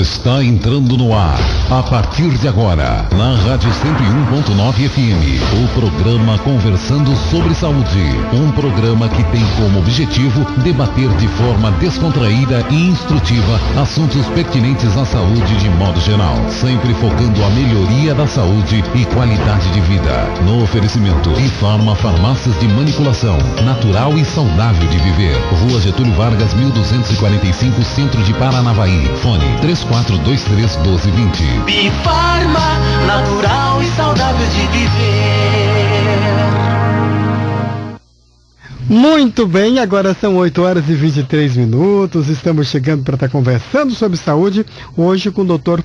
está entrando no ar. A partir de agora, na Rádio 101.9 FM, o programa Conversando sobre Saúde. Um programa que tem como objetivo debater de forma descontraída e instrutiva assuntos pertinentes à saúde de modo geral, sempre focando a melhoria da saúde e qualidade de vida. No oferecimento de Farmácias de Manipulação, natural e saudável de viver. Rua Getúlio Vargas, 1245, Centro de Paranavaí. Fone 3423-1220. Bifarma, natural e saudável de viver. Muito bem, agora são 8 horas e 23 minutos. Estamos chegando para estar conversando sobre saúde. Hoje com o Dr.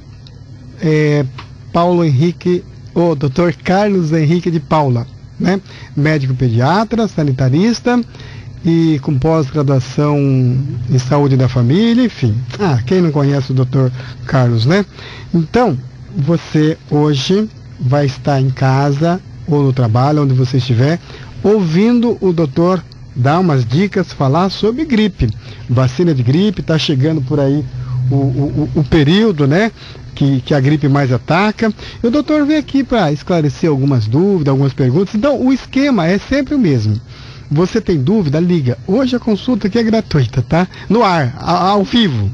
Dr. Carlos Henrique de Paula, né? Médico pediatra, sanitarista e com pós-graduação em saúde da família, enfim. Quem não conhece o Dr. Carlos, né? Então, você hoje vai estar em casa ou no trabalho, onde você estiver, ouvindo o doutor dar umas dicas, falar sobre gripe. Vacina de gripe, está chegando por aí o período, né? Que a gripe mais ataca. E o doutor veio aqui para esclarecer algumas dúvidas, algumas perguntas. Então, o esquema é sempre o mesmo. Você tem dúvida? Liga. Hoje a consulta aqui é gratuita, tá? No ar, ao vivo.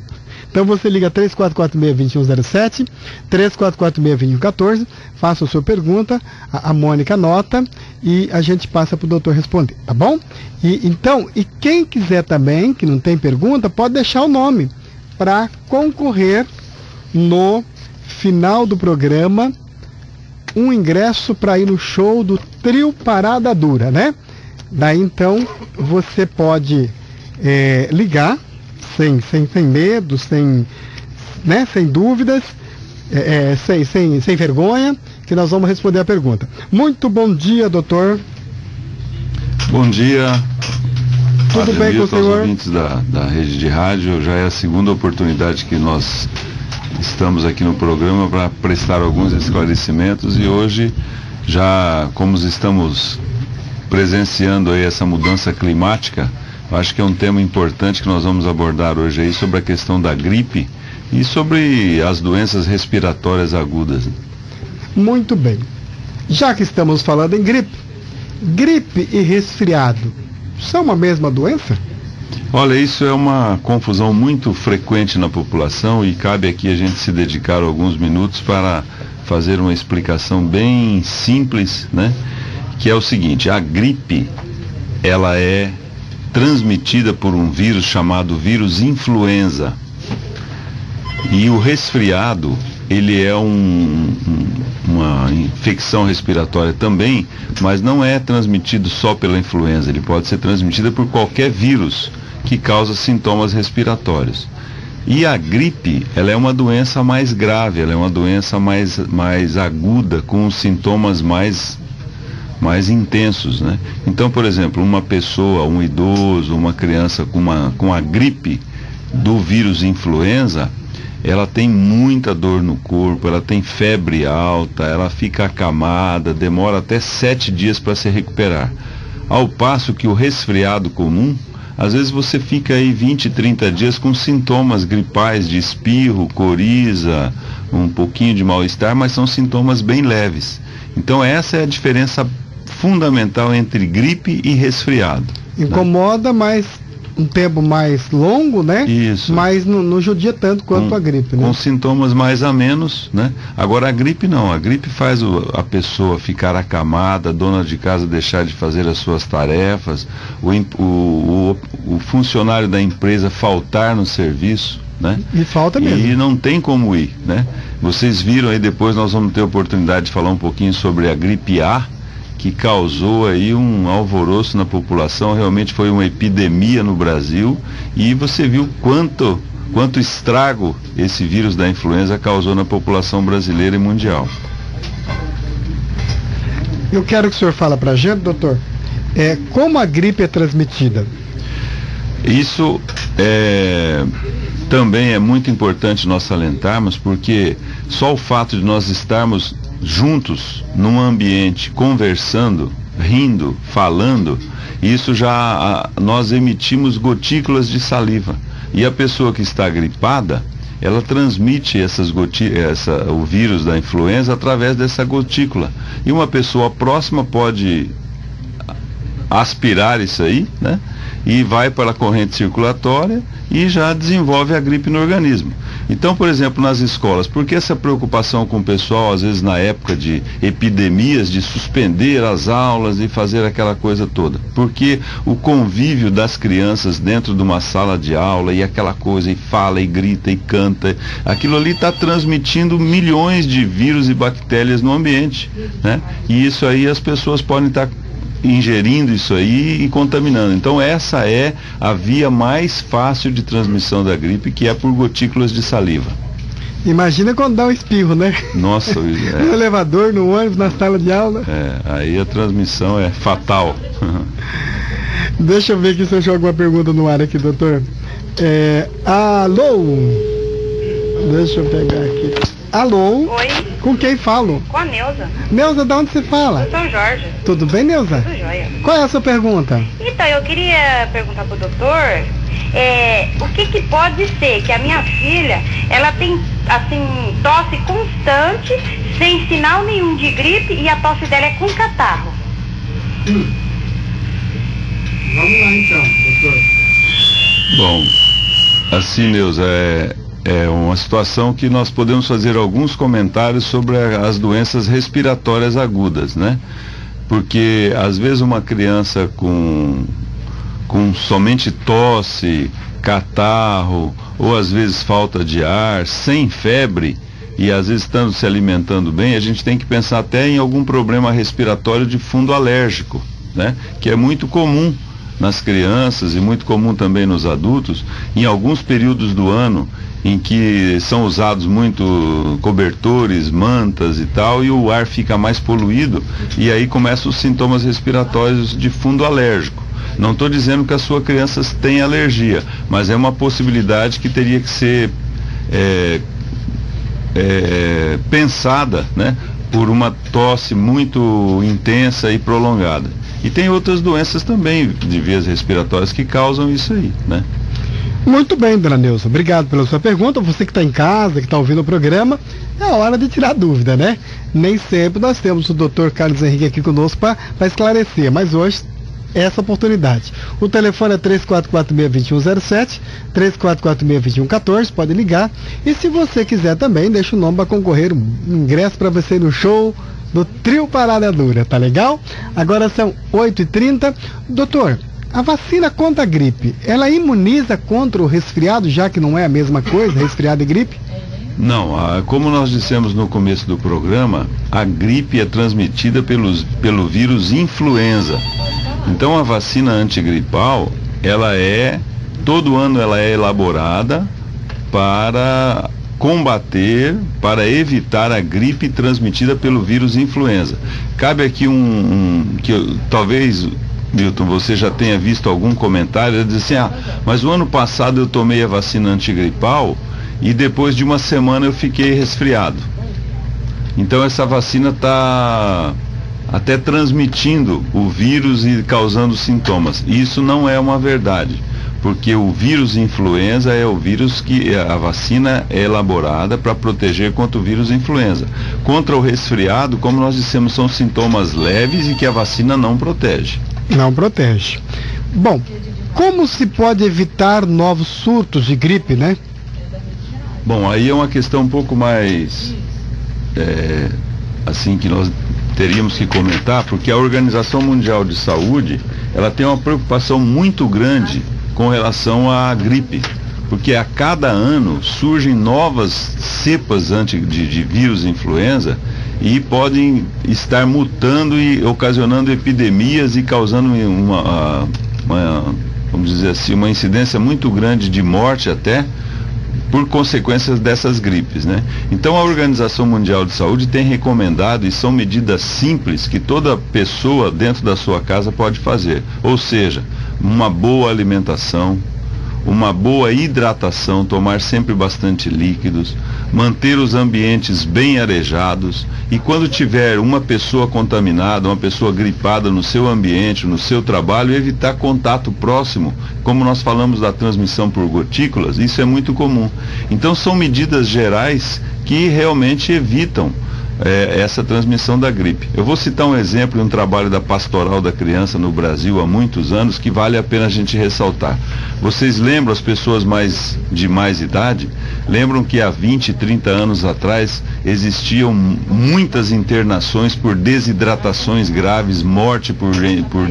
Então você liga 3446-2107, 3446-2114, faça a sua pergunta, a Mônica anota e a gente passa para o doutor responder, tá bom? E quem quiser também, que não tem pergunta, pode deixar o nome para concorrer no final do programa um ingresso para ir no show do Trio Parada Dura, né? Daí então você pode ligar sem medo, sem dúvidas, sem vergonha, que nós vamos responder a pergunta. Muito bom dia, doutor. Bom dia. Tudo bem com o senhor? Aos ouvintes da rede de rádio, já é a segunda oportunidade que nós estamos aqui no programa para prestar alguns esclarecimentos e hoje, já como estamos presenciando aí essa mudança climática, acho que é um tema importante que nós vamos abordar hoje aí sobre a questão da gripe e sobre as doenças respiratórias agudas. Muito bem. Já que estamos falando em gripe e resfriado são a mesma doença? Olha, isso é uma confusão muito frequente na população e cabe aqui a gente se dedicar alguns minutos para fazer uma explicação bem simples, né? Que é o seguinte: a gripe, ela é transmitida por um vírus chamado vírus influenza. E o resfriado, ele é uma infecção respiratória também, mas não é transmitido só pela influenza, ele pode ser transmitido por qualquer vírus que causa sintomas respiratórios. E a gripe, ela é uma doença mais grave, ela é uma doença mais aguda, com sintomas mais intensos, né? Então, por exemplo, uma pessoa, um idoso, uma criança com a gripe do vírus influenza, ela tem muita dor no corpo, ela tem febre alta, ela fica acamada, demora até 7 dias para se recuperar. Ao passo que o resfriado comum, às vezes você fica aí 20, 30 dias com sintomas gripais de espirro, coriza, um pouquinho de mal-estar, mas são sintomas bem leves. Então essa é a diferença fundamental entre gripe e resfriado. Incomoda, mas um tempo mais longo, né? Isso. Mas não judia tanto quanto a gripe, né? Com sintomas mais amenos, né? Agora a gripe não, a gripe faz a pessoa ficar acamada, a dona de casa deixar de fazer as suas tarefas, o funcionário da empresa faltar no serviço, né? E falta mesmo. E não tem como ir, né? Vocês viram aí, depois nós vamos ter a oportunidade de falar um pouquinho sobre a gripe A, que causou aí um alvoroço na população, realmente foi uma epidemia no Brasil, e você viu quanto estrago esse vírus da influenza causou na população brasileira e mundial. Eu quero que o senhor fale pra gente, doutor, como a gripe é transmitida? Isso também é muito importante nós salientarmos, porque só o fato de nós estarmos juntos num ambiente conversando, rindo, falando, isso já nós emitimos gotículas de saliva, e a pessoa que está gripada, ela transmite o vírus da influenza através dessa gotícula. E uma pessoa próxima pode aspirar isso aí, né? E vai para a corrente circulatória e já desenvolve a gripe no organismo. Então, por exemplo, nas escolas, por que essa preocupação com o pessoal, às vezes na época de epidemias, de suspender as aulas e fazer aquela coisa toda? Porque o convívio das crianças dentro de uma sala de aula e aquela coisa, e fala, e grita, e canta, aquilo ali está transmitindo milhões de vírus e bactérias no ambiente, né? E isso aí as pessoas podem estar ingerindo isso aí e contaminando. Então essa é a via mais fácil de transmissão da gripe, que é por gotículas de saliva. Imagina quando dá um espirro, né? Nossa, no elevador, no ônibus, na sala de aula. Aí a transmissão é fatal. Deixa eu ver aqui se eu jogo alguma pergunta no ar aqui, doutor. Alô? Deixa eu pegar aqui. Alô? Oi. Com quem falo? Com a Neuza. Neuza, de onde você fala? Do São Jorge. Tudo bem, Neuza? Tudo jóia. Qual é a sua pergunta? Então, eu queria perguntar pro doutor, o que pode ser que a minha filha, ela tem, assim, tosse constante, sem sinal nenhum de gripe, e a tosse dela é com catarro. Vamos lá então, doutor. Bom, assim, Neuza, é uma situação que nós podemos fazer alguns comentários sobre as doenças respiratórias agudas, né? Porque às vezes uma criança com somente tosse, catarro, ou às vezes falta de ar, sem febre, e às vezes estando se alimentando bem, a gente tem que pensar até em algum problema respiratório de fundo alérgico, né? Que é muito comum nas crianças e muito comum também nos adultos, em alguns períodos do ano em que são usados muito cobertores, mantas e tal, e o ar fica mais poluído, e aí começam os sintomas respiratórios de fundo alérgico. Não estou dizendo que a sua criança tenha alergia, mas é uma possibilidade que teria que ser pensada, né, por uma tosse muito intensa e prolongada. E tem outras doenças também de vias respiratórias que causam isso aí, né? Muito bem, dona Neuza, obrigado pela sua pergunta. Você que está em casa, que está ouvindo o programa, é a hora de tirar dúvida, né? Nem sempre nós temos o Dr. Carlos Henrique aqui conosco para esclarecer, mas hoje é essa oportunidade. O telefone é 3446-2107, 3446-2114, pode ligar. E se você quiser também, deixa o nome para concorrer um ingresso para você ir no show do Trio Parada Dura, tá legal? Agora são 8h30. Doutor, a vacina contra a gripe, ela imuniza contra o resfriado, já que não é a mesma coisa, resfriado e gripe? Não, como nós dissemos no começo do programa, a gripe é transmitida pelo vírus influenza. Então a vacina antigripal, todo ano ela é elaborada para combater, para evitar a gripe transmitida pelo vírus influenza. Cabe aqui talvez, Milton, você já tenha visto algum comentário, ele diz assim, mas o ano passado eu tomei a vacina antigripal e depois de uma semana eu fiquei resfriado. Então essa vacina está até transmitindo o vírus e causando sintomas. Isso não é uma verdade, porque o vírus influenza é o vírus que a vacina é elaborada para proteger contra o vírus influenza. Contra o resfriado, como nós dissemos, são sintomas leves e que a vacina não protege. Não protege. Bom, como se pode evitar novos surtos de gripe, né? Bom, aí é uma questão um pouco mais assim que nós teríamos que comentar, porque a Organização Mundial de Saúde, ela tem uma preocupação muito grande com relação à gripe, porque a cada ano surgem novas cepas de vírus influenza e podem estar mutando e ocasionando epidemias e causando vamos dizer assim, uma incidência muito grande de morte até por consequências dessas gripes, né? Então a Organização Mundial de Saúde tem recomendado, e são medidas simples que toda pessoa dentro da sua casa pode fazer, ou seja, uma boa alimentação, uma boa hidratação, tomar sempre bastante líquidos, manter os ambientes bem arejados, e quando tiver uma pessoa contaminada, uma pessoa gripada no seu ambiente, no seu trabalho, evitar contato próximo. Como nós falamos da transmissão por gotículas, isso é muito comum. Então são medidas gerais que realmente evitam essa transmissão da gripe. Eu vou citar um exemplo de um trabalho da Pastoral da Criança no Brasil há muitos anos que vale a pena a gente ressaltar. Vocês lembram, as pessoas de mais idade, lembram que há 20, 30 anos atrás existiam muitas internações por desidratações graves, morte por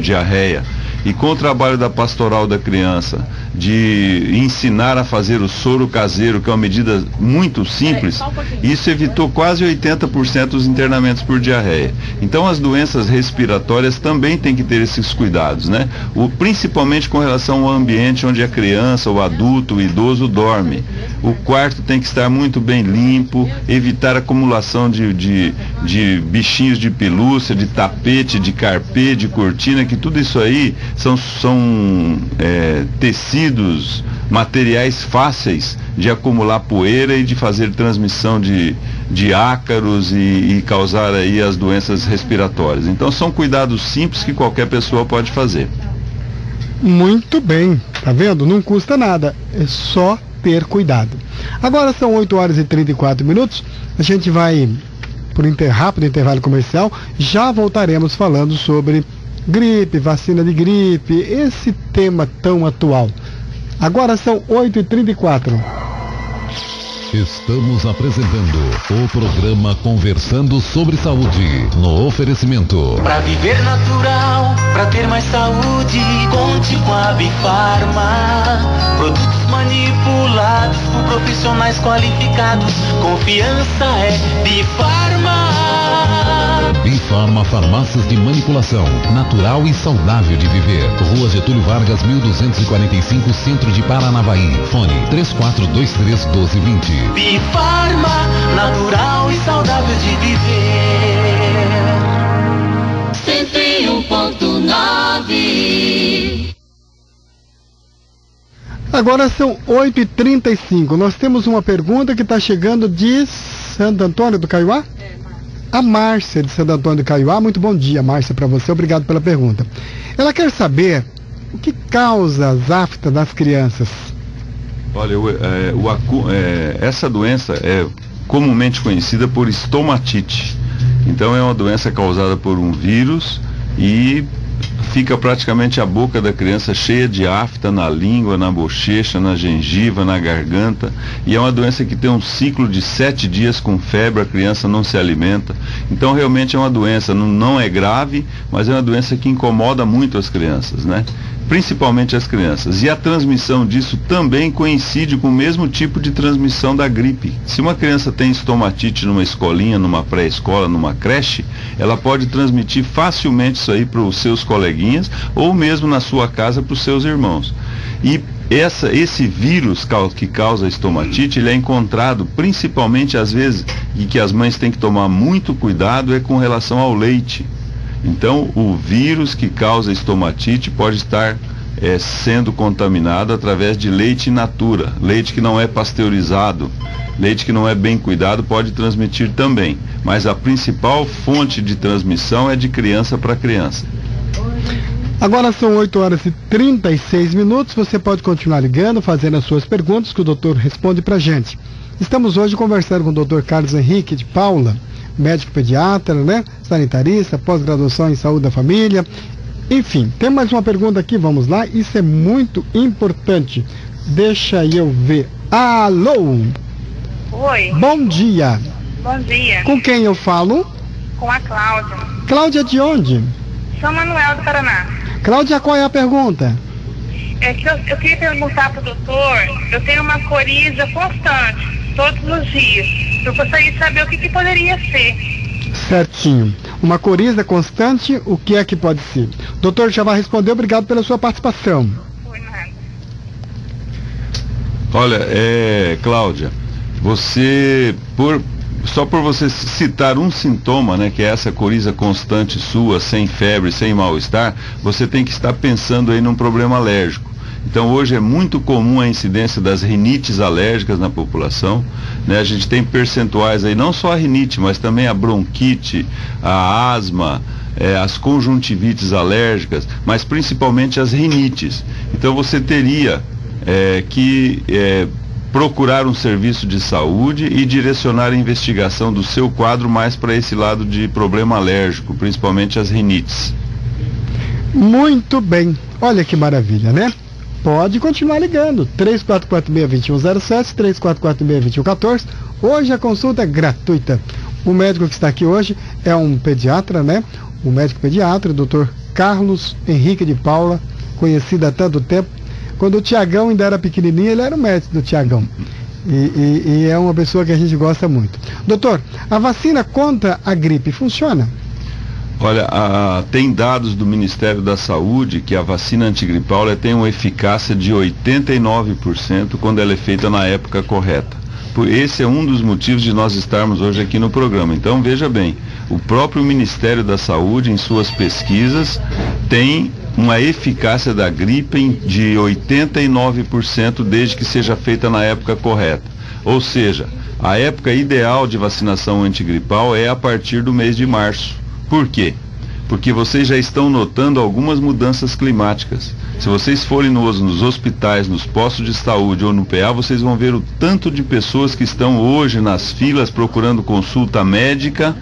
diarreia. E com o trabalho da Pastoral da Criança, de ensinar a fazer o soro caseiro, que é uma medida muito simples, isso evitou quase 80% dos internamentos por diarreia. Então as doenças respiratórias também têm que ter esses cuidados, né? Principalmente com relação ao ambiente onde a criança, o adulto, o idoso dorme. O quarto tem que estar muito bem limpo, evitar acumulação de bichinhos de pelúcia, de tapete, de carpê, de cortina, que tudo isso aí são tecidos, materiais fáceis de acumular poeira e de fazer transmissão de ácaros e causar aí as doenças respiratórias. Então são cuidados simples que qualquer pessoa pode fazer. Muito bem, tá vendo? Não custa nada, é só ter cuidado. Agora são 8 horas e 34 minutos, a gente vai por rápido intervalo comercial, já voltaremos falando sobre gripe, vacina de gripe, esse tema tão atual. Agora são 8h34. Estamos apresentando o programa Conversando sobre Saúde, no oferecimento. Pra viver natural, pra ter mais saúde, conte com a Bifarma. Produtos manipulados por profissionais qualificados, confiança é Bifarma. Bifarma Farmácias de Manipulação, natural e saudável de viver. Rua Getúlio Vargas, 1245, Centro de Paranavaí. Fone 3423-1220. Bifarma, natural e saudável de viver. 101.9. Agora são 8h35. Nós temos uma pergunta que está chegando de Santo Antônio do Caiuá? A Márcia de Santo Antônio do Caiuá. Muito bom dia, Márcia, para você. Obrigado pela pergunta. Ela quer saber o que causa as aftas das crianças. Olha, essa doença é comumente conhecida por estomatite. Então é uma doença causada por um vírus e fica praticamente a boca da criança cheia de afta na língua, na bochecha, na gengiva, na garganta, e é uma doença que tem um ciclo de 7 dias com febre, a criança não se alimenta. Então realmente é uma doença, não é grave, mas é uma doença que incomoda muito as crianças, né? Principalmente as crianças. E a transmissão disso também coincide com o mesmo tipo de transmissão da gripe. Se uma criança tem estomatite numa escolinha, numa pré-escola, numa creche, ela pode transmitir facilmente isso aí para os seus coleguinhas ou mesmo na sua casa para os seus irmãos. E esse vírus que causa a estomatite, ele é encontrado principalmente às vezes, e que as mães têm que tomar muito cuidado, é com relação ao leite. Então, o vírus que causa estomatite pode estar sendo contaminado através de leite in natura, leite que não é pasteurizado, leite que não é bem cuidado pode transmitir também. Mas a principal fonte de transmissão é de criança para criança. Agora são 8 horas e 36 minutos. Você pode continuar ligando, fazendo as suas perguntas, que o doutor responde pra gente. Estamos hoje conversando com o Dr. Carlos Henrique de Paula, médico pediatra, né? Sanitarista, pós-graduação em saúde da família. Enfim, tem mais uma pergunta aqui, vamos lá. Isso é muito importante. Deixa eu ver. Alô? Oi. Bom dia. Bom dia. Com quem eu falo? Com a Cláudia. Cláudia de onde? São Manuel do Paraná. Cláudia, qual é a pergunta? É que eu queria perguntar pro doutor, eu tenho uma coriza constante, todos os dias. Eu gostaria de saber o que poderia ser. Certinho. Uma coriza constante, o que é que pode ser? Doutor já vai responder, obrigado pela sua participação. Foi nada. Olha, Cláudia, só por você citar um sintoma, né, que é essa coriza constante sua, sem febre, sem mal-estar, você tem que estar pensando aí num problema alérgico. Então hoje é muito comum a incidência das rinites alérgicas na população, né? A gente tem percentuais aí, não só a rinite, mas também a bronquite, a asma, as conjuntivites alérgicas, mas principalmente as rinites. Então você teria que procurar um serviço de saúde e direcionar a investigação do seu quadro mais para esse lado de problema alérgico, principalmente as rinites. Muito bem, olha que maravilha, né? Pode continuar ligando, 3446-2107, 3446-2114. Hoje a consulta é gratuita. O médico que está aqui hoje é um pediatra, né? O médico pediatra, o Dr. Carlos Henrique de Paula, conhecido há tanto tempo. Quando o Tiagão ainda era pequenininho, ele era o médico do Tiagão. E é uma pessoa que a gente gosta muito. Doutor, a vacina contra a gripe funciona? Olha, tem dados do Ministério da Saúde que a vacina antigripal tem uma eficácia de 89% quando ela é feita na época correta. Esse é um dos motivos de nós estarmos hoje aqui no programa. Então, veja bem, o próprio Ministério da Saúde, em suas pesquisas, tem uma eficácia da gripe de 89% desde que seja feita na época correta. Ou seja, a época ideal de vacinação antigripal é a partir do mês de março. Por quê? Porque vocês já estão notando algumas mudanças climáticas. Se vocês forem nos hospitais, nos postos de saúde ou no PA, vocês vão ver o tanto de pessoas que estão hoje nas filas procurando consulta médica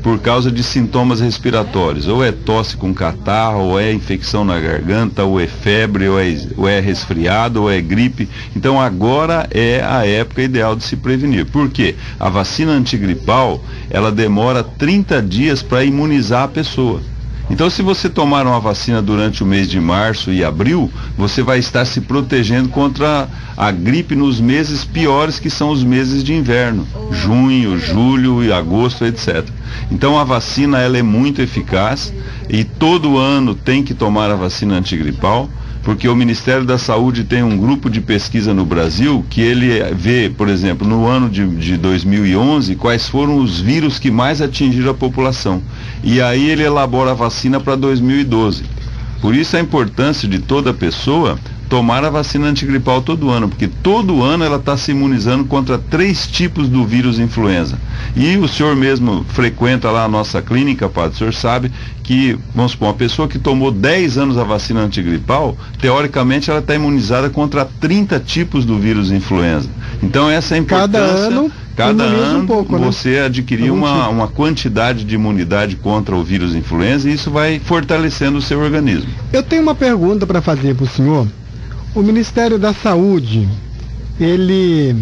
por causa de sintomas respiratórios. Ou é tosse com catarro, ou é infecção na garganta, ou é febre, ou é resfriado, ou é gripe. Então agora é a época ideal de se prevenir. Por quê? A vacina antigripal, ela demora 30 dias para imunizar a pessoa. Então, se você tomar uma vacina durante o mês de março e abril, você vai estar se protegendo contra a gripe nos meses piores, que são os meses de inverno, junho, julho e agosto, etc. Então, a vacina ela é muito eficaz e todo ano tem que tomar a vacina antigripal, porque o Ministério da Saúde tem um grupo de pesquisa no Brasil que ele vê, por exemplo, no ano de 2011, quais foram os vírus que mais atingiram a população. E aí ele elabora a vacina para 2012. Por isso a importância de toda pessoa tomar a vacina antigripal todo ano, porque todo ano ela está se imunizando contra 3 tipos do vírus influenza. E o senhor mesmo frequenta lá a nossa clínica, padre, o senhor sabe que, vamos supor, uma pessoa que tomou 10 anos a vacina antigripal, teoricamente ela está imunizada contra 30 tipos do vírus influenza. Então essa é a importância. Cada ano um pouco, você adquirir uma quantidade de imunidade contra o vírus influenza e isso vai fortalecendo o seu organismo. Eu tenho uma pergunta para fazer para o senhor. O Ministério da Saúde, ele...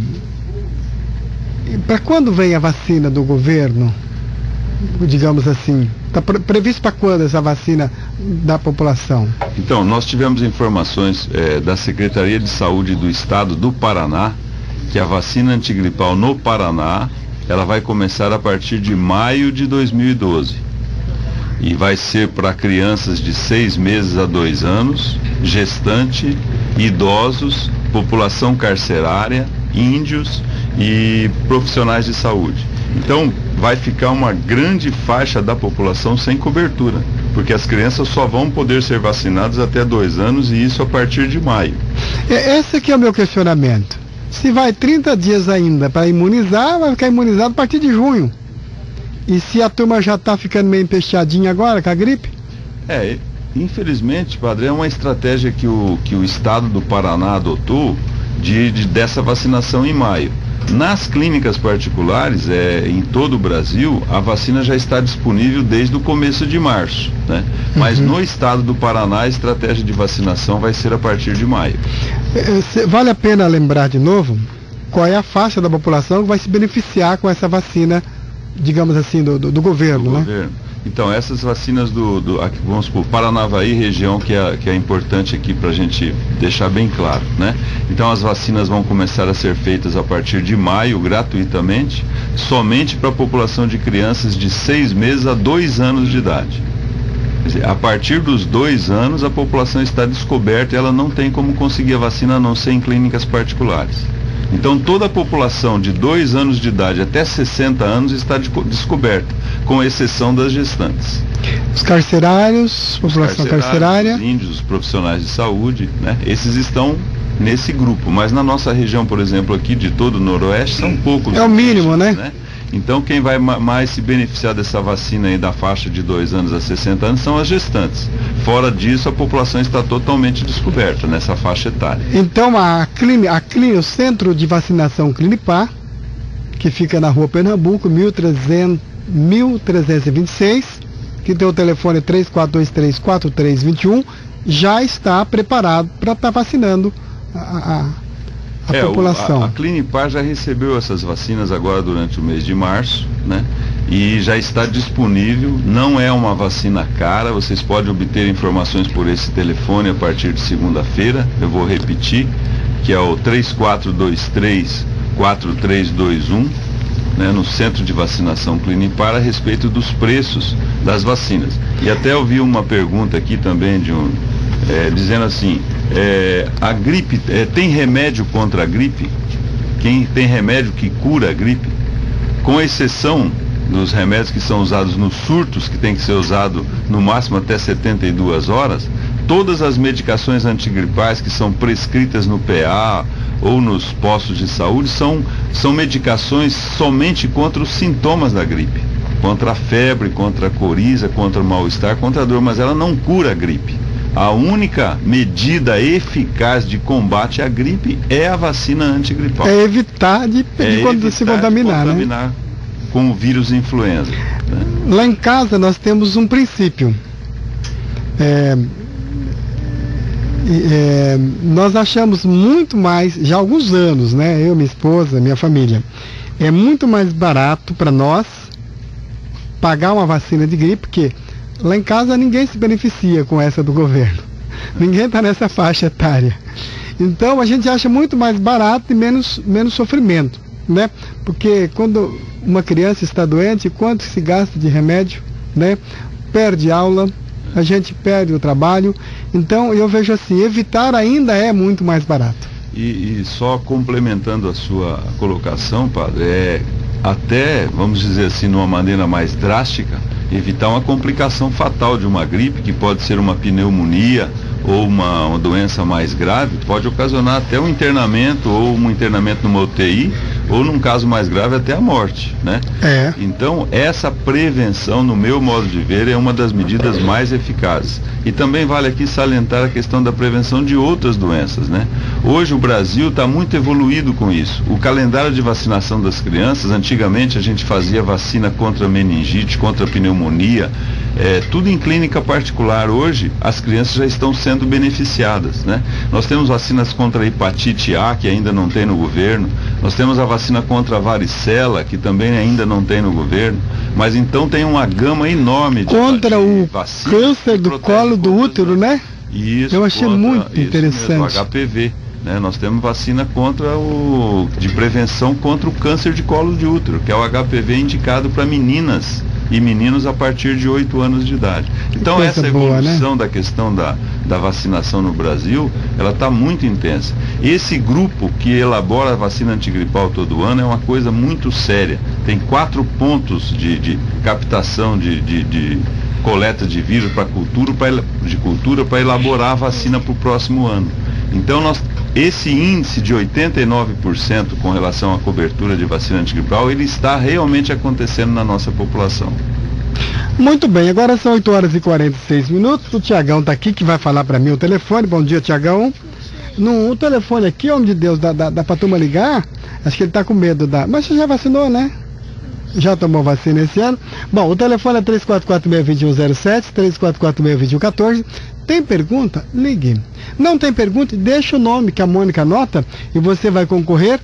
Para quando vem a vacina do governo? Digamos assim, está previsto para quando essa vacina da população? Então, nós tivemos informações da Secretaria de Saúde do Estado do Paraná, que a vacina antigripal no Paraná, ela vai começar a partir de maio de 2012. E vai ser para crianças de 6 meses a 2 anos, gestante, idosos, população carcerária, índios e profissionais de saúde. Então, vai ficar uma grande faixa da população sem cobertura, porque as crianças só vão poder ser vacinadas até 2 anos e isso a partir de maio. Esse aqui é o meu questionamento. Se vai 30 dias ainda para imunizar, vai ficar imunizado a partir de junho. E se a turma já está ficando meio empesteadinha agora com a gripe? Infelizmente, padre, é uma estratégia que o estado do Paraná adotou dessa vacinação em maio. Nas clínicas particulares, em todo o Brasil, a vacina já está disponível desde o começo de março, né? Mas no estado do Paraná, a estratégia de vacinação vai ser a partir de maio. Vale a pena lembrar de novo qual é a faixa da população que vai se beneficiar com essa vacina, digamos assim, do governo, né? Governo. Então, essas vacinas aqui, vamos supor, Paranavaí, região que é importante aqui para a gente deixar bem claro, né? Então, as vacinas vão começar a ser feitas a partir de maio, gratuitamente, somente para a população de crianças de 6 meses a 2 anos de idade. Quer dizer, a partir dos 2 anos, a população está descoberta e ela não tem como conseguir a vacina a não ser em clínicas particulares. Então toda a população de 2 anos de idade até 60 anos está descoberta, com exceção das gestantes. Os carcerários, população carcerária. Os índios, os profissionais de saúde, né? Esses estão nesse grupo, mas na nossa região, por exemplo, aqui de todo o Noroeste, são poucos. É o mínimo, né? Então quem vai mais se beneficiar dessa vacina aí da faixa de 2 anos a 60 anos são as gestantes. Fora disso, a população está totalmente descoberta nessa faixa etária. Então o Centro de Vacinação Clinipar, que fica na Rua Pernambuco, 1326, que tem o telefone 3423-4321, já está preparado para estar vacinando a população. A Clinipar já recebeu essas vacinas agora durante o mês de março, né? E já está disponível, não é uma vacina cara, vocês podem obter informações por esse telefone a partir de segunda-feira, eu vou repetir, que é o 3423-4321, né, no Centro de Vacinação Clinipar, a respeito dos preços das vacinas. E até eu vi uma pergunta aqui também de dizendo assim, a gripe, tem remédio contra a gripe? Quem tem remédio que cura a gripe? Com exceção dos remédios que são usados nos surtos, que tem que ser usado no máximo até 72 horas, todas as medicações antigripais que são prescritas no PA ou nos postos de saúde são medicações somente contra os sintomas da gripe, contra a febre, contra a coriza, contra o mal-estar, contra a dor, mas ela não cura a gripe. A única medida eficaz de combate à gripe é a vacina antigripal. É evitar de se contaminar, né? Com o vírus influenza. Né? Lá em casa nós temos um princípio. Nós achamos muito mais, já há alguns anos, né? Eu, minha esposa, minha família, é muito mais barato para nós pagar uma vacina de gripe, porque lá em casa ninguém se beneficia com essa do governo. Ninguém está nessa faixa etária. Então a gente acha muito mais barato e menos sofrimento, né? Porque quando uma criança está doente, quanto se gasta de remédio, né? Perde aula, a gente perde o trabalho. Então eu vejo assim, evitar ainda é muito mais barato. E só complementando a sua colocação, padre, até, vamos dizer assim, de uma maneira mais drástica, evitar uma complicação fatal de uma gripe, que pode ser uma pneumonia ou uma doença mais grave, pode ocasionar até um internamento ou um internamento numa UTI, ou num caso mais grave até a morte, né? Então essa prevenção, no meu modo de ver, é uma das medidas mais eficazes. E também vale aqui salientar a questão da prevenção de outras doenças, né? Hoje o Brasil está muito evoluído com isso. O calendário de vacinação das crianças, antigamente a gente fazia vacina contra meningite, contra pneumonia, tudo em clínica particular. Hoje as crianças já estão sendo beneficiadas, né? Nós temos vacinas contra a hepatite A, que ainda não tem no governo. Nós temos a vacina contra a varicela, que também ainda não tem no governo. Mas então tem uma gama enorme de contra o câncer do colo do útero, né? Isso, eu achei muito interessante. O HPV, né? Nós temos vacina de prevenção contra o câncer de colo de útero, que é o HPV indicado para meninas e meninos a partir de 8 anos de idade. Então essa evolução, né, da questão da vacinação no Brasil, ela está muito intensa. Esse grupo que elabora a vacina antigripal todo ano é uma coisa muito séria. Tem 4 pontos de captação de coleta de vírus para cultura para elaborar a vacina para o próximo ano. Então esse índice de 89% com relação à cobertura de vacina antigripal, ele está realmente acontecendo na nossa população. Muito bem, agora são 8h46. O Tiagão está aqui, que vai falar para mim o telefone. Bom dia, Tiagão. O telefone aqui, homem de Deus, dá para a turma ligar? Acho que ele está com medo Mas você já vacinou, né? Já tomou vacina esse ano? Bom, o telefone é 3446-2107, 3446-2114. Tem pergunta? Ligue. Não tem pergunta? Deixa o nome que a Mônica anota e você vai concorrer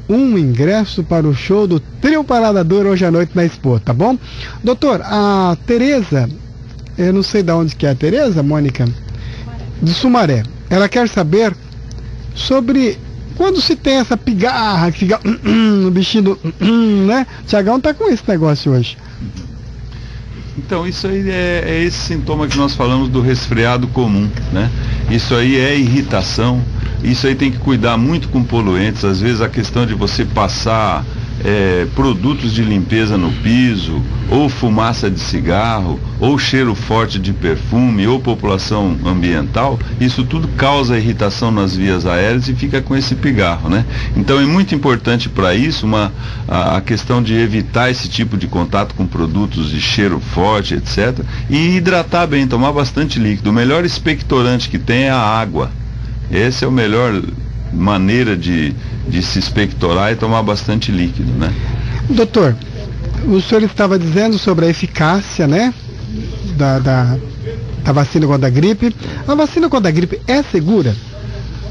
um ingresso para o show do Trio Parada Dura hoje à noite na Expo, tá bom? Doutor, a Tereza, eu não sei de onde que é a Tereza, Mônica, de Sumaré. Ela quer saber sobre quando se tem essa pigarra, que fica o bichinho do né? O Tiagão tá com esse negócio hoje. Então isso aí é esse sintoma que nós falamos do resfriado comum, né? Isso aí é irritação, Isso aí tem que cuidar muito com poluentes. Às vezes a questão de você passar produtos de limpeza no piso, ou fumaça de cigarro, ou cheiro forte de perfume, ou população ambiental, isso tudo causa irritação nas vias aéreas e fica com esse pigarro, né? Então é muito importante para isso a questão de evitar esse tipo de contato com produtos de cheiro forte, etc. E hidratar bem, tomar bastante líquido. O melhor expectorante que tem é a água. Esse é o melhor maneira de se expectorar e tomar bastante líquido, né? Doutor, o senhor estava dizendo sobre a eficácia, né, da vacina contra a gripe. A vacina contra a gripe é segura?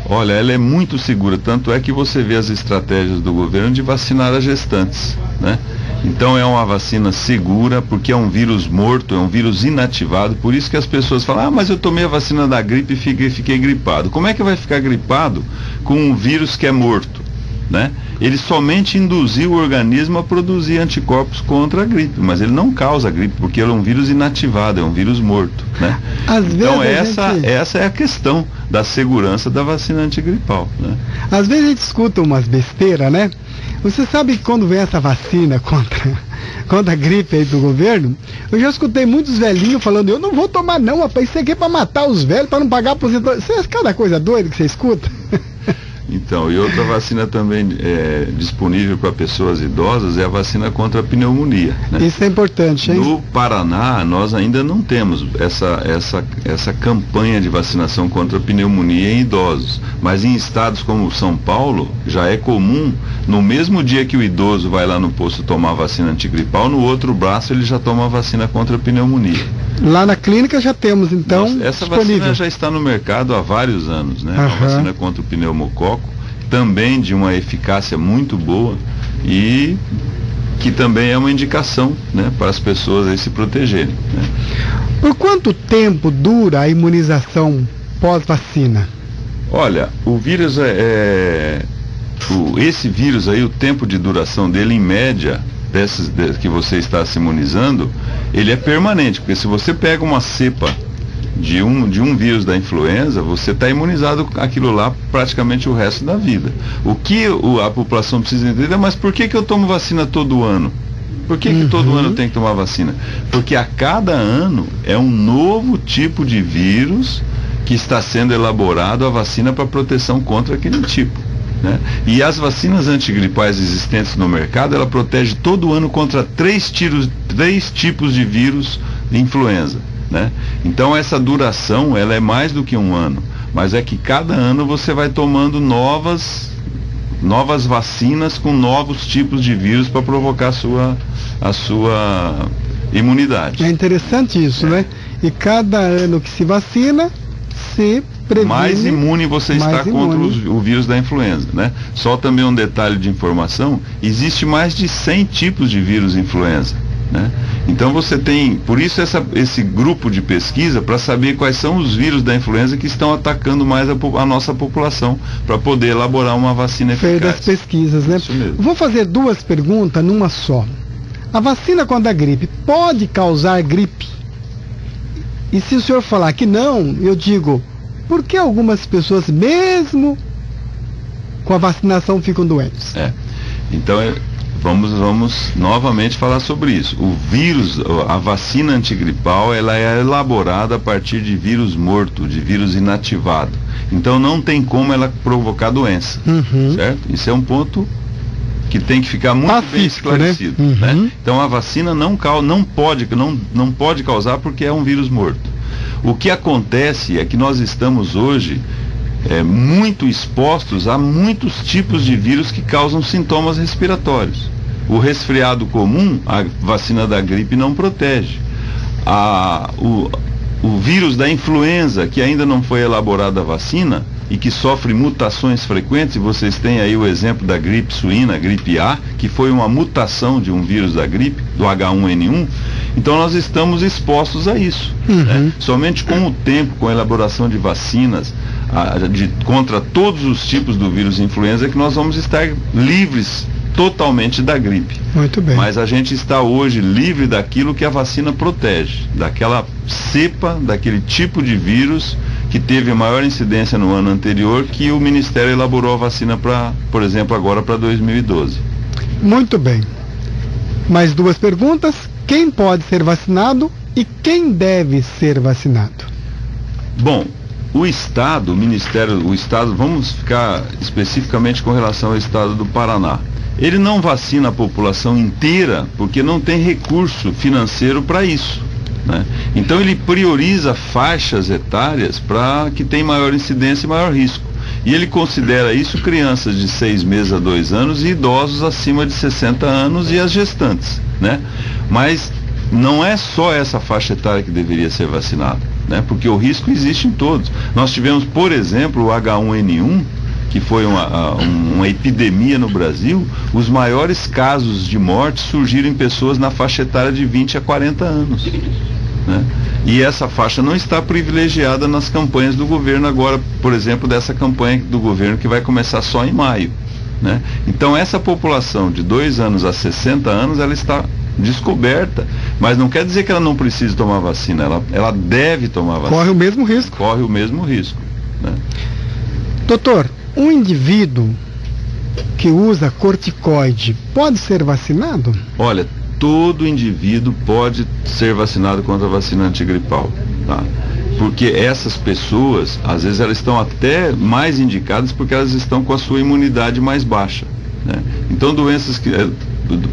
Olha, ela é muito segura, tanto é que você vê as estratégias do governo de vacinar as gestantes, né? Então é uma vacina segura, porque é um vírus morto, é um vírus inativado, por isso que as pessoas falam, mas eu tomei a vacina da gripe e fiquei gripado. Como é que vai ficar gripado com um vírus que é morto, né? Ele somente induziu o organismo a produzir anticorpos contra a gripe, mas ele não causa gripe, porque ele é um vírus inativado, é um vírus morto, né? Então essa é a questão da segurança da vacina antigripal, né? Às vezes a gente escuta umas besteiras, né? Você sabe que quando vem essa vacina contra a gripe aí do governo, eu já escutei muitos velhinhos falando, eu não vou tomar não, rapaz, isso aqui é pra matar os velhos, pra não pagar aposentadoria. Isso é cada coisa doida que você escuta. Então, e outra vacina também disponível para pessoas idosas é a vacina contra a pneumonia, né? Isso é importante, hein? No Paraná, nós ainda não temos essa campanha de vacinação contra a pneumonia em idosos, mas em estados como São Paulo, já é comum, no mesmo dia que o idoso vai lá no posto tomar a vacina antigripal, no outro braço ele já toma a vacina contra a pneumonia. Lá na clínica já temos, então, essa disponível. Vacina já está no mercado há vários anos, né? Uhum. A vacina contra o pneumococo, também de uma eficácia muito boa e que também é uma indicação, né, para as pessoas aí se protegerem, né? Por quanto tempo dura a imunização pós-vacina? Olha, o vírus esse vírus aí, o tempo de duração dele, em média, que você está se imunizando, ele é permanente, porque se você pega uma cepa de um vírus da influenza, você está imunizado aquilo lá praticamente o resto da vida. O que a população precisa entender é, mas por que eu tomo vacina todo ano? Por que todo ano tem que tomar vacina? Porque a cada ano é um novo tipo de vírus que está sendo elaborado a vacina para proteção contra aquele tipo, né? E as vacinas antigripais existentes no mercado, ela protege todo ano contra três tipos de vírus de influenza, né? Então essa duração, ela é mais do que um ano, mas é que cada ano você vai tomando novas vacinas com novos tipos de vírus para provocar a sua imunidade. É interessante isso, né? E cada ano que se vacina, se previne, mais imune você está contra o vírus da influenza, né? Só também um detalhe de informação, existe mais de 100 tipos de vírus influenza, né? Então você tem, por isso esse grupo de pesquisa, para saber quais são os vírus da influenza que estão atacando mais a nossa população, para poder elaborar uma vacina eficaz. Feito das pesquisas, né? Isso mesmo. Vou fazer duas perguntas numa só. A vacina contra a gripe pode causar gripe? E se o senhor falar que não, eu digo, por que algumas pessoas, mesmo com a vacinação, ficam doentes? Então, vamos novamente falar sobre isso. O vírus, a vacina antigripal, ela é elaborada a partir de vírus morto, de vírus inativado. Então, não tem como ela provocar doença, certo? Isso é um ponto que tem que ficar muito bem esclarecido, né? Então a vacina não pode causar, porque é um vírus morto. O que acontece é que nós estamos hoje muito expostos a muitos tipos de vírus que causam sintomas respiratórios. O resfriado comum, a vacina da gripe não protege. O vírus da influenza, que ainda não foi elaborada a vacina e que sofre mutações frequentes, e vocês têm aí o exemplo da gripe suína, a gripe A, que foi uma mutação de um vírus da gripe, do H1N1. Então nós estamos expostos a isso, né? Somente com o tempo, com a elaboração de vacinas contra todos os tipos do vírus influenza, é que nós vamos estar livres totalmente da gripe. Muito bem. Mas a gente está hoje livre daquilo que a vacina protege, daquela cepa, daquele tipo de vírus que teve a maior incidência no ano anterior, que o Ministério elaborou a vacina para, por exemplo, agora para 2012. Muito bem. Mais duas perguntas. Quem pode ser vacinado e quem deve ser vacinado? Bom, o Estado, vamos ficar especificamente com relação ao Estado do Paraná. Ele não vacina a população inteira porque não tem recurso financeiro para isso, né? Então ele prioriza faixas etárias para que tem maior incidência e maior risco. E ele considera isso crianças de 6 meses a 2 anos e idosos acima de 60 anos e as gestantes, né? Mas não é só essa faixa etária que deveria ser vacinada, né? Porque o risco existe em todos. Nós tivemos, por exemplo, o H1N1, que foi uma epidemia no Brasil. Os maiores casos de morte surgiram em pessoas na faixa etária de 20 a 40 anos, né? E essa faixa não está privilegiada nas campanhas do governo agora, por exemplo, dessa campanha do governo que vai começar só em maio, né? Então essa população de 2 anos a 60 anos, ela está descoberta, mas não quer dizer que ela não precise tomar vacina, ela deve tomar vacina. Corre o mesmo risco. Corre o mesmo risco, né? Doutor, um indivíduo que usa corticoide pode ser vacinado? Olha, todo indivíduo pode ser vacinado contra a vacina antigripal, tá? Porque essas pessoas, às vezes elas estão até mais indicadas porque elas estão com a sua imunidade mais baixa, né? Então doenças que,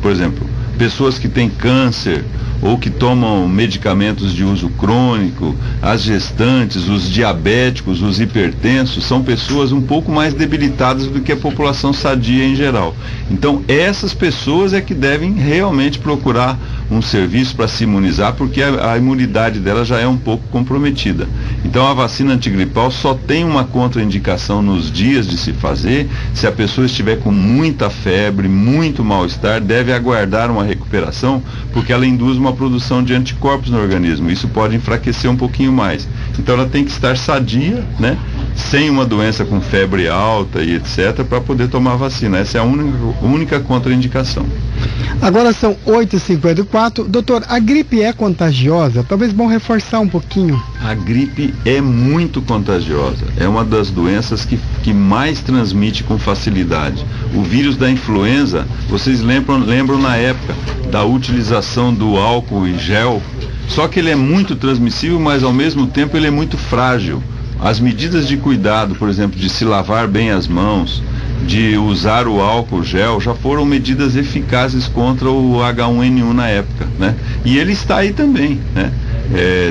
por exemplo, pessoas que têm câncer ou que tomam medicamentos de uso crônico, as gestantes, os diabéticos, os hipertensos, são pessoas um pouco mais debilitadas do que a população sadia em geral. Então essas pessoas é que devem realmente procurar um serviço para se imunizar, porque a imunidade dela já é um pouco comprometida. Então a vacina antigripal só tem uma contraindicação nos dias de se fazer, se a pessoa estiver com muita febre, muito mal-estar, deve aguardar uma recuperação, porque ela induz uma produção de anticorpos no organismo. Isso pode enfraquecer um pouquinho mais. Então ela tem que estar sadia, né? Sem uma doença com febre alta e etc, para poder tomar a vacina. Essa é a única contraindicação. Agora são 8h54. Doutor, a gripe é contagiosa? Talvez bom reforçar um pouquinho. A gripe é muito contagiosa. É uma das doenças que mais transmite com facilidade. O vírus da influenza, vocês lembram na época da utilização do álcool e gel? Só que ele é muito transmissível, mas ao mesmo tempo ele é muito frágil. As medidas de cuidado, por exemplo, de se lavar bem as mãos, de usar o álcool gel, já foram medidas eficazes contra o H1N1 na época, né? E ele está aí também, né?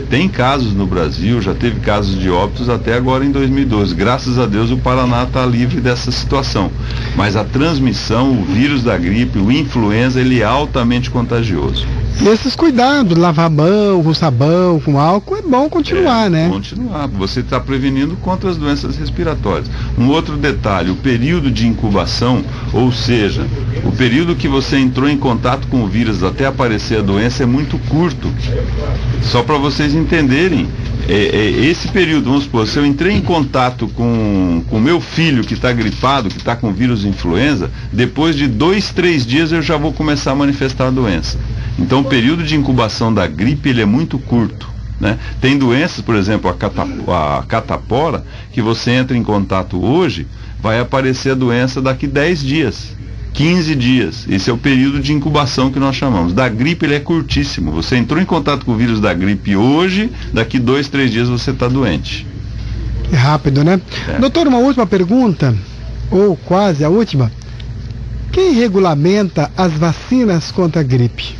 Tem casos no Brasil, já teve casos de óbitos até agora em 2012. Graças a Deus o Paraná está livre dessa situação. Mas a transmissão, o vírus da gripe, o influenza, ele é altamente contagioso. E esses cuidados, lavar a mão com sabão, com álcool, é bom continuar, né? Continuar. Você está prevenindo contra as doenças respiratórias. Um outro detalhe, o período de incubação, ou seja, o período que você entrou em contato com o vírus até aparecer a doença é muito curto. Só para vocês entenderem, esse período, vamos supor, se eu entrei em contato com o meu filho que está gripado, que está com vírus influenza, depois de 2, 3 dias eu já vou começar a manifestar a doença. Então o período de incubação da gripe ele é muito curto, né? Tem doenças, por exemplo, a catapora, que você entra em contato hoje, vai aparecer a doença daqui 10 dias, 15 dias. Esse é o período de incubação que nós chamamos. Da gripe ele é curtíssimo. Você entrou em contato com o vírus da gripe hoje, daqui 2, 3 dias você está doente. É rápido, né? Doutor, uma última pergunta, ou quase a última. Quem regulamenta as vacinas contra a gripe?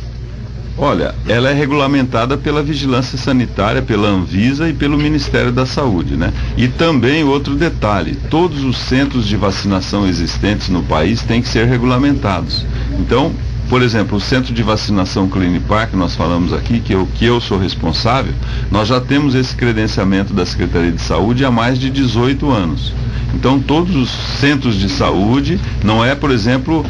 Olha, ela é regulamentada pela Vigilância Sanitária, pela Anvisa e pelo Ministério da Saúde, né? E também outro detalhe, todos os centros de vacinação existentes no país têm que ser regulamentados. Então, por exemplo, o centro de vacinação Clinipar, que nós falamos aqui, que eu sou responsável, nós já temos esse credenciamento da Secretaria de Saúde há mais de 18 anos. Então todos os centros de saúde, não é, por exemplo,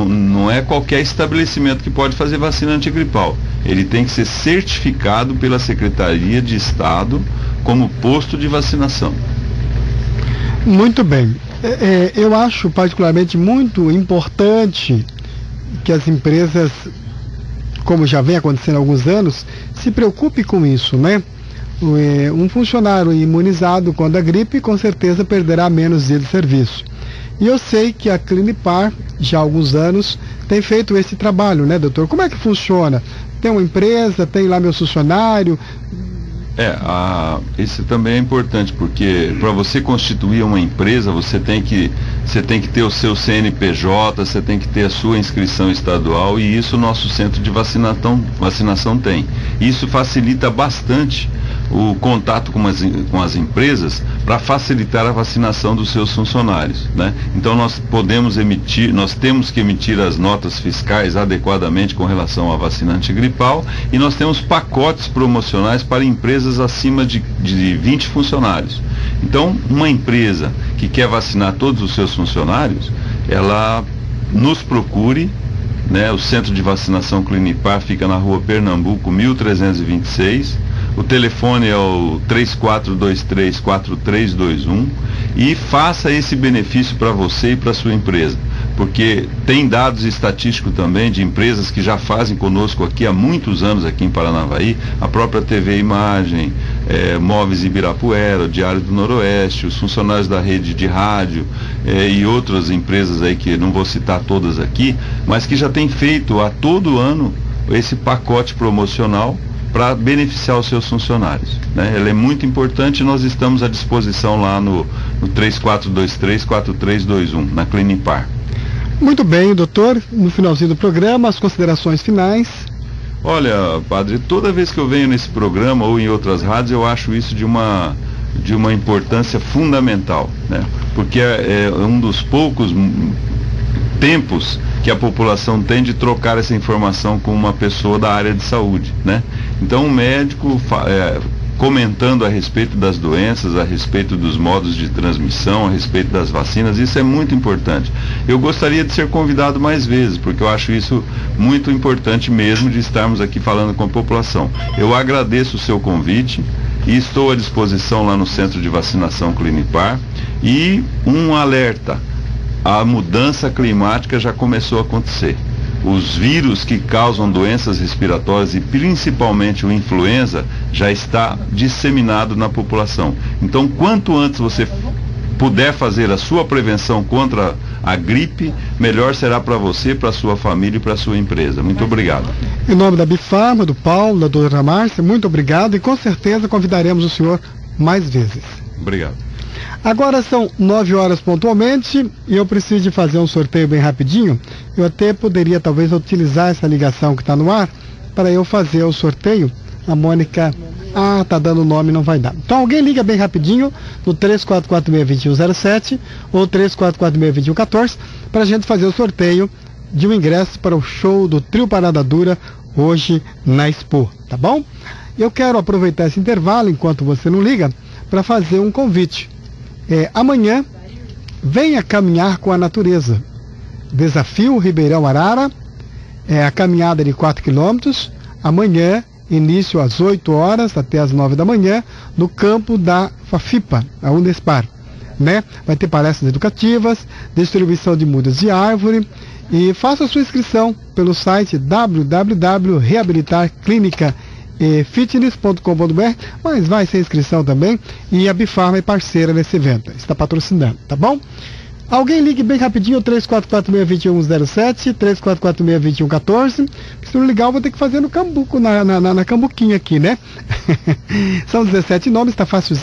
não é qualquer estabelecimento que pode fazer vacina antigripal. Ele tem que ser certificado pela Secretaria de Estado como posto de vacinação. Muito bem. Eu acho particularmente muito importante que as empresas, como já vem acontecendo há alguns anos, se preocupem com isso, né? Um funcionário imunizado contra a gripe com certeza perderá menos dias de serviço. E eu sei que a Clinipar, já há alguns anos, tem feito esse trabalho, né, doutor? Como é que funciona? Tem uma empresa, tem lá meu funcionário? Isso também é importante, porque para você constituir uma empresa, você tem que ter o seu CNPJ, você tem que ter a sua inscrição estadual, e isso o nosso centro de vacinação tem. Isso facilita bastante o contato com as empresas para facilitar a vacinação dos seus funcionários, né? Então nós temos que emitir as notas fiscais adequadamente com relação à vacina antigripal, e nós temos pacotes promocionais para empresas acima de 20 funcionários. Então, uma empresa que quer vacinar todos os seus funcionários, ela nos procure, né? O centro de vacinação Clinipar fica na rua Pernambuco, 1326. O telefone é o 3423-4321, e faça esse benefício para você e para sua empresa, porque tem dados estatísticos também de empresas que já fazem conosco aqui há muitos anos aqui em Paranavaí, a própria TV Imagem, Móveis Ibirapuera, o Diário do Noroeste, os funcionários da rede de rádio e outras empresas aí que não vou citar todas aqui, mas que já tem feito a todo ano esse pacote promocional para beneficiar os seus funcionários, né? Ele é muito importante, e nós estamos à disposição lá no 3423-4321, na Clinipar. Muito bem, doutor, no finalzinho do programa, as considerações finais. Olha, padre, toda vez que eu venho nesse programa ou em outras rádios, eu acho isso de uma importância fundamental, né? Porque é um dos poucos tempos que a população tem de trocar essa informação com uma pessoa da área de saúde, né? Então, o médico comentando a respeito das doenças, a respeito dos modos de transmissão, a respeito das vacinas, isso é muito importante. Eu gostaria de ser convidado mais vezes, porque eu acho isso muito importante mesmo, de estarmos aqui falando com a população. Eu agradeço o seu convite e estou à disposição lá no Centro de Vacinação Clinipar. E um alerta: a mudança climática já começou a acontecer. Os vírus que causam doenças respiratórias, e principalmente o influenza, já está disseminado na população. Então, quanto antes você puder fazer a sua prevenção contra a gripe, melhor será para você, para a sua família e para a sua empresa. Muito obrigado. Em nome da Bifarma, do Paulo, da doutora Márcia, muito obrigado, e com certeza convidaremos o senhor mais vezes. Obrigado. Agora são 9 horas pontualmente, e eu preciso de fazer um sorteio bem rapidinho. Eu até poderia talvez utilizar essa ligação que está no ar para eu fazer o sorteio. A Mônica, tá dando o nome, não vai dar. Então alguém liga bem rapidinho no 3446-2107 ou 3446-2114 para a gente fazer o sorteio de um ingresso para o show do Trio Parada Dura hoje na Expo, tá bom? Eu quero aproveitar esse intervalo, enquanto você não liga, para fazer um convite. Amanhã, venha caminhar com a natureza. Desafio Ribeirão Arara, a caminhada de 4 quilômetros. Amanhã, início às 8 horas até às 9 da manhã, no campo da FAFIPA, a Unespar, né? Vai ter palestras educativas, distribuição de mudas de árvore, e faça a sua inscrição pelo site www.reabilitarclínica.fitness.com.br, mas vai ser inscrição também, e a Bifarma é parceira nesse evento, está patrocinando, tá bom? Alguém ligue bem rapidinho, 3446-2107, 3446-2114, se não ligar eu vou ter que fazer no cambuco, na cambuquinha aqui, né? São 17 nomes, tá fácil,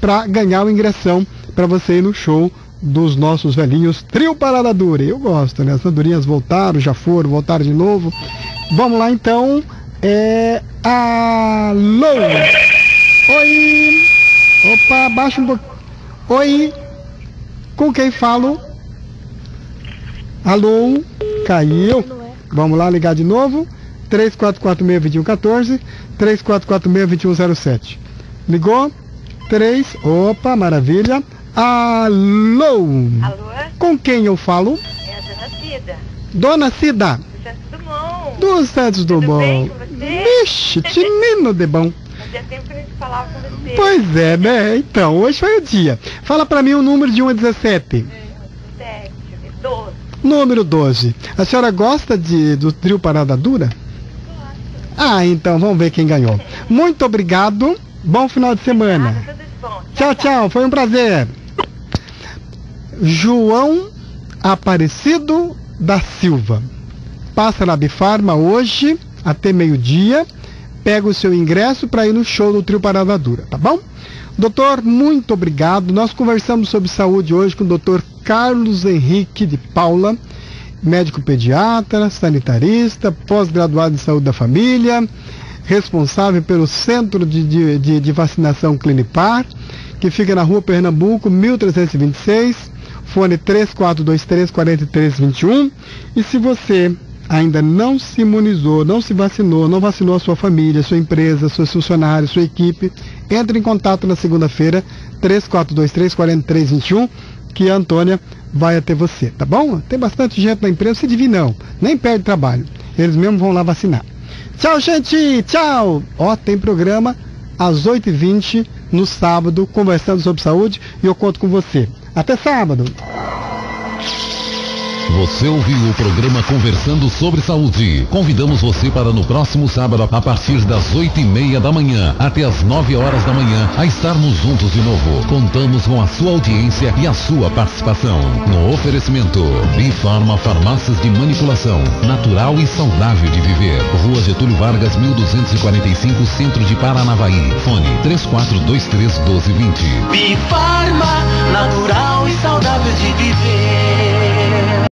para ganhar o ingressão para você ir no show dos nossos velhinhos Trio Parada Dura. Eu gosto, né? As andorinhas voltaram voltaram de novo. Vamos lá então. Alô? Oi? Opa, baixa um pouquinho. Oi? Com quem falo? Alô? Caiu. Vamos lá, ligar de novo. 3446-2114, 3446-2107. Ligou? 3. Opa, maravilha. Alô? Alô? Com quem eu falo? É a dona Cida. Dona Cida. Do Santos Dumont. Tudo bem com você? Vixe, menino de bom. Fazia tempo que a gente falava com você. Pois é, né? Então, hoje foi o dia. Fala pra mim o número de 1 a 17. 12. Número 12. A senhora gosta do Trio Parada Dura? Então vamos ver quem ganhou. Muito obrigado, bom final de semana. Tchau, tchau, foi um prazer. João Aparecido da Silva. Passa na Bifarma hoje, até meio-dia. Pega o seu ingresso para ir no show do Trio Parada Dura, tá bom? Doutor, muito obrigado. Nós conversamos sobre saúde hoje com o doutor Carlos Henrique de Paula, médico pediatra, sanitarista, pós-graduado em saúde da família, responsável pelo Centro de Vacinação Clinipar, que fica na Rua Pernambuco, 1326, fone 3423-4321. E se você ainda não se imunizou, não se vacinou, não vacinou a sua família, sua empresa, seus funcionários, sua equipe, entre em contato na segunda-feira, 3423-4321, que a Antônia vai até você, tá bom? Tem bastante gente na empresa, se divide não, nem perde trabalho, eles mesmos vão lá vacinar. Tchau, gente, tchau! Tem programa às 8h20 no sábado, conversando sobre saúde, e eu conto com você. Até sábado! Você ouviu o programa Conversando sobre Saúde. Convidamos você para no próximo sábado, a partir das 8h30 da manhã até as 9 horas da manhã, a estarmos juntos de novo. Contamos com a sua audiência e a sua participação. No oferecimento, Bifarma Farmácias de Manipulação, natural e saudável de viver. Rua Getúlio Vargas, 1245, Centro de Paranavaí. Fone 3423-1220. Bifarma